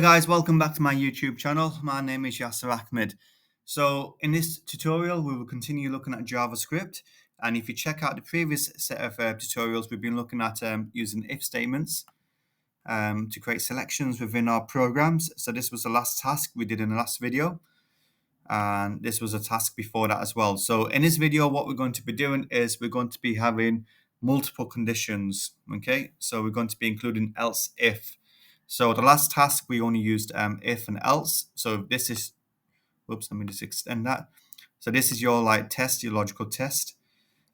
Hey guys, welcome back to my YouTube channel. My name is YAHMAD. So in this tutorial, we will continue looking at JavaScript. And if you check out the previous set of tutorials, we've been looking at using if statements to create selections within our programs. So this was the last task we did in the last video. And this was a task before that as well. So in this video, what we're going to be doing is we're going to be having multiple conditions. Okay, so we're going to be including else if. So the last task we only used if and else. So this is, whoops, let me just extend that. So this is your test, your logical test.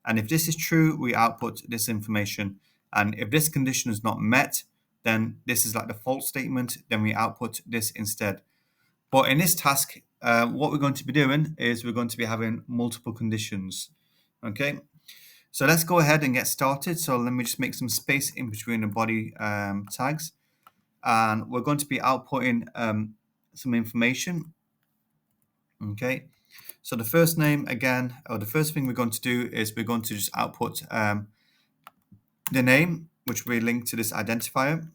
And if this is true, we output this information. And if this condition is not met, then this is like the false statement. Then we output this instead. But in this task, what we're going to be doing is we're going to be having multiple conditions. Okay. So let's go ahead and get started. So let me just make some space in between the body tags. And we're going to be outputting some information. Okay, so the first name again, or the first thing we're going to do is we're going to just output the name, which we link to this identifier.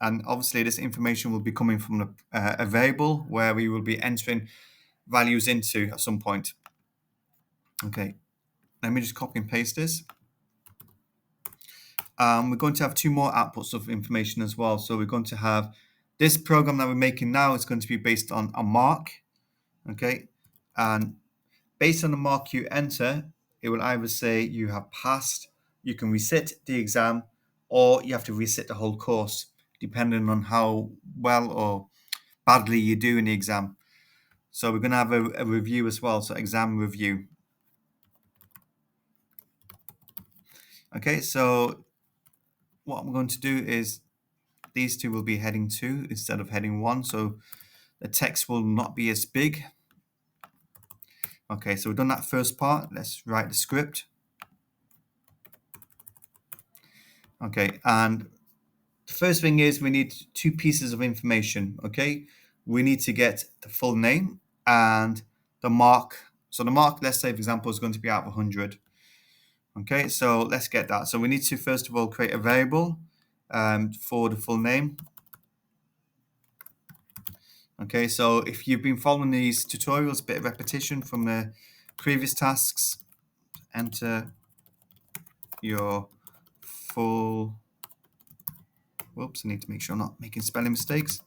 And obviously this information will be coming from a variable where we will be entering values into at some point. Okay, let me just copy and paste this. We're going to have two more outputs of information as well. So we're going to have this program that we're making now is going to be based on a mark. Okay, and based on the mark you enter, it will either say you have passed, you can resit the exam, or you have to resit the whole course, depending on how well or badly you do in the exam. So we're going to have a review as well, so exam review. Okay, so what I'm going to do is these two will be heading 2 instead of heading 1, so the text will not be as big. Okay, so we've done that first part. Let's write the script. Okay, and the first thing is we need two pieces of information. Okay, we need to get the full name and the mark. So the mark, let's say for example, is going to be out of 100. Okay, so let's get that. So we need to first of all create a variable for the full name. Okay, so if you've been following these tutorials, a bit of repetition from the previous tasks, enter your full, whoops, I need to make sure I'm not making spelling mistakes.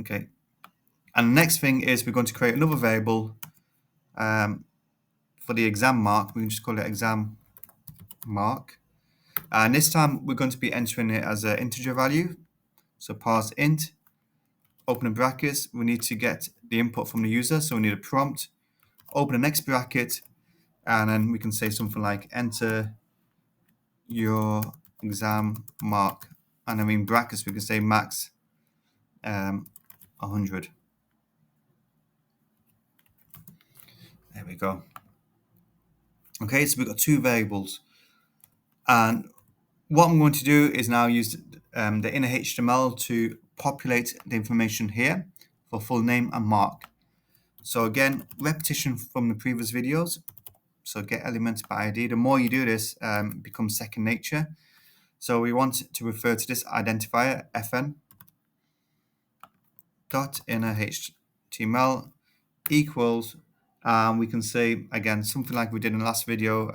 Okay, and the next thing is we're going to create another variable for the exam mark. We can just call it exam mark. And this time we're going to be entering it as an integer value. So parse int, open brackets, we need to get the input from the user. So we need a prompt, open the next bracket, and then we can say something like enter your exam mark. And then in brackets, we can say max 100. There we go. Okay, so we've got two variables. And what I'm going to do is now use the inner HTML to populate the information here for full name and mark. So again, repetition from the previous videos. So get elements by ID. The more you do this, it becomes second nature. So we want to refer to this identifier, fn dot inner HTML equals, we can say again something like we did in the last video,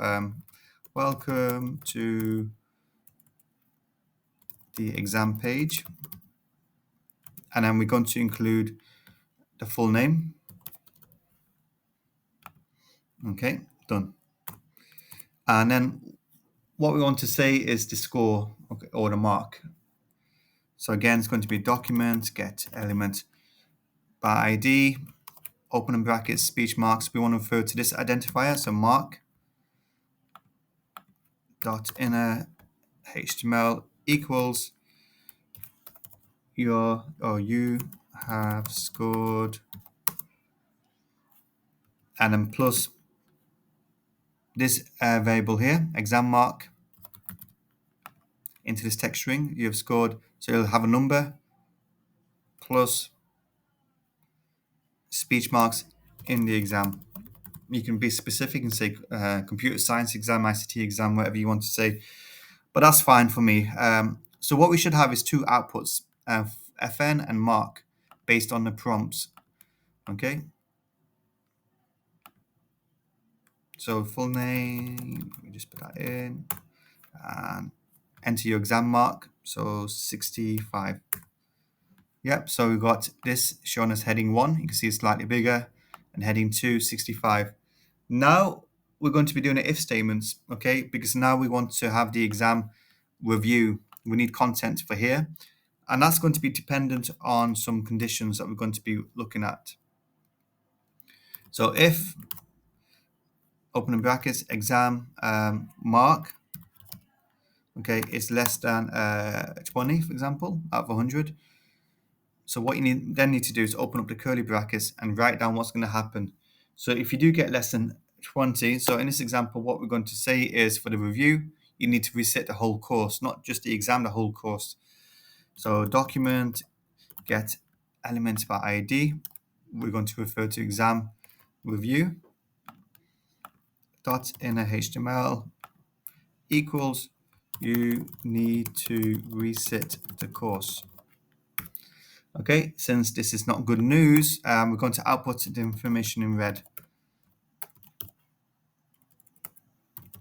welcome to the exam page, and then we're going to include the full name. Okay, done. And then what we want to say is the score, okay, or the mark. So again, it's going to be document get element by ID, open and brackets, speech marks. We want to refer to this identifier, so mark dot inner HTML equals you have scored, and then plus this variable here, exam mark, into this text string, you have scored. So you'll have a number plus speech marks in the exam. You can be specific and say computer science exam, ICT exam, whatever you want to say, but that's fine for me. So what we should have is two outputs FN and mark based on the prompts. Okay. So full name, let me just put that in and enter your exam mark. So 65. Yep, so we've got this shown as heading 1. You can see it's slightly bigger, and heading 2, 65. Now we're going to be doing if statements, okay? Because now we want to have the exam review. We need content for here, and that's going to be dependent on some conditions that we're going to be looking at. So if, opening brackets, exam mark, okay, is less than 20, for example, out of 100. So what you need to do is open up the curly brackets and write down what's going to happen. So if you do get less than 20, so in this example, what we're going to say is for the review, you need to reset the whole course, not just the exam, the whole course. So document get element by ID. We're going to refer to exam review dot inner HTML equals you need to reset the course. Okay, since this is not good news, we're going to output the information in red.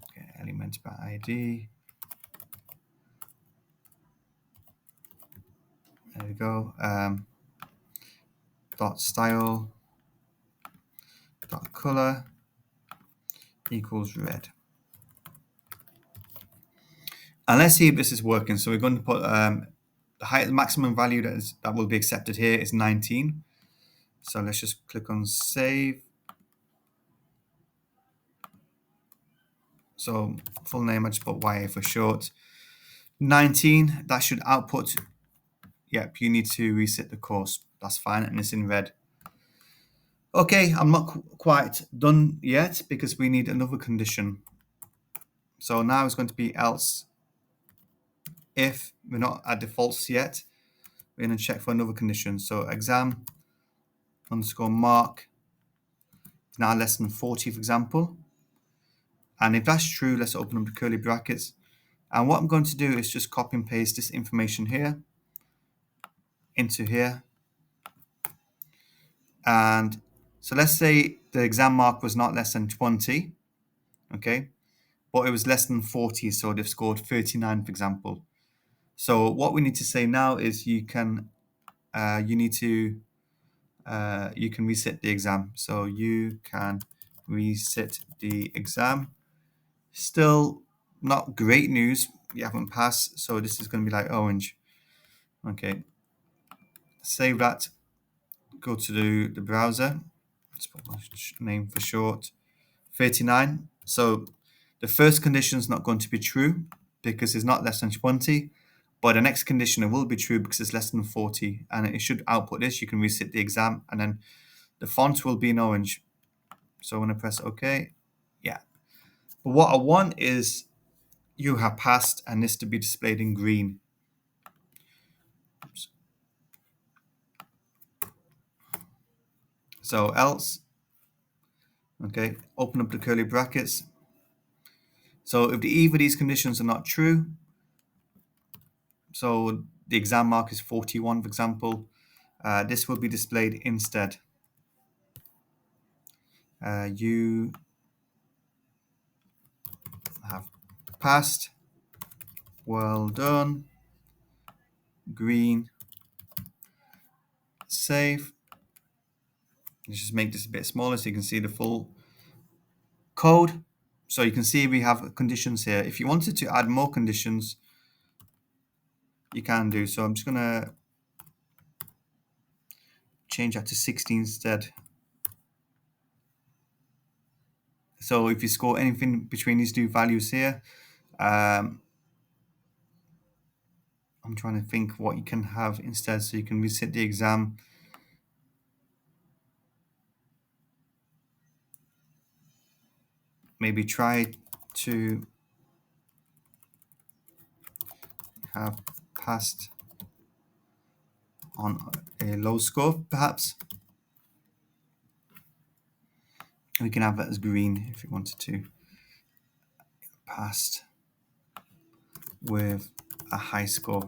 Okay, element by ID. There we go. Dot style dot color equals red. And let's see if this is working. So we're going to put the maximum value that will be accepted here is 19. So let's just click on save. So full name, I just put YA for short. 19, that should output, yep, you need to reset the course. That's fine, and it's in red. Okay, I'm not quite done yet because we need another condition. So now it's going to be else. If we're not at the false yet, we're going to check for another condition. So exam underscore mark is now less than 40, for example. And if that's true, let's open up the curly brackets. And what I'm going to do is just copy and paste this information here into here. And so let's say the exam mark was not less than 20, okay, but it was less than 40, so they've scored 39, for example. So what we need to say now is you can reset the exam. So you can reset the exam. Still not great news. You haven't passed, so this is going to be like orange. Okay, save that. Go to the browser. Let's put my name for short. 39. So the first condition is not going to be true because it's not less than 20. But the next condition it will be true because it's less than 40, and it should output this. You can reset the exam, and then the font will be in orange. So when I press OK, yeah. But what I want is you have passed, and this to be displayed in green. Oops. So else, okay, open up the curly brackets. So if either of these conditions are not true, so the exam mark is 41, for example, this will be displayed instead. You have passed. Well done. Green. Save. Let's just make this a bit smaller so you can see the full code. So you can see we have conditions here. If you wanted to add more conditions, you can do. So I'm just going to change that to 60 instead. So if you score anything between these two values here, I'm trying to think what you can have instead. So you can reset the exam. Maybe try to have passed on a low score, perhaps. We can have that as green if you wanted to. Passed with a high score.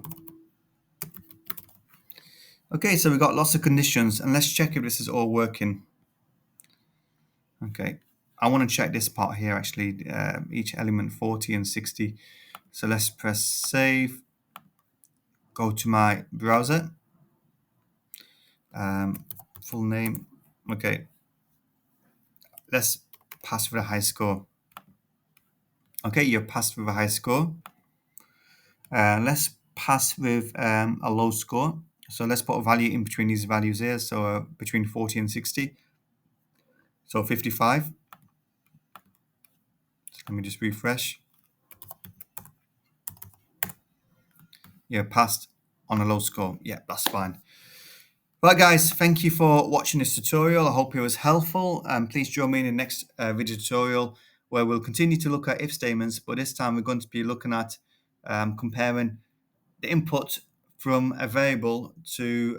Okay, so we've got lots of conditions, and let's check if this is all working. Okay, I want to check this part here actually, each element 40 and 60. So let's press save, go to my browser, full name. Okay, let's pass with a high score. Okay, you're passed with a high score. Let's pass with a low score. So let's put a value in between these values here. So between 40 and 60. So 55. Let me just refresh. Yeah, passed on a low score. Yeah, that's fine. Right, guys, thank you for watching this tutorial. I hope it was helpful. And please join me in the next video tutorial where we'll continue to look at if statements, but this time we're going to be looking at comparing the input from a variable to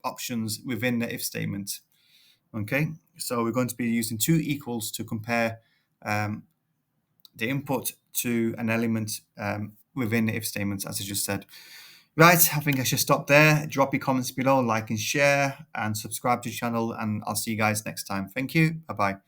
options within the if statement. Okay, so we're going to be using two equals to compare the input to an element within the if statement, as I just said. Right, I think I should stop there. Drop your comments below, like and share, and subscribe to the channel, and I'll see you guys next time. Thank you. Bye-bye.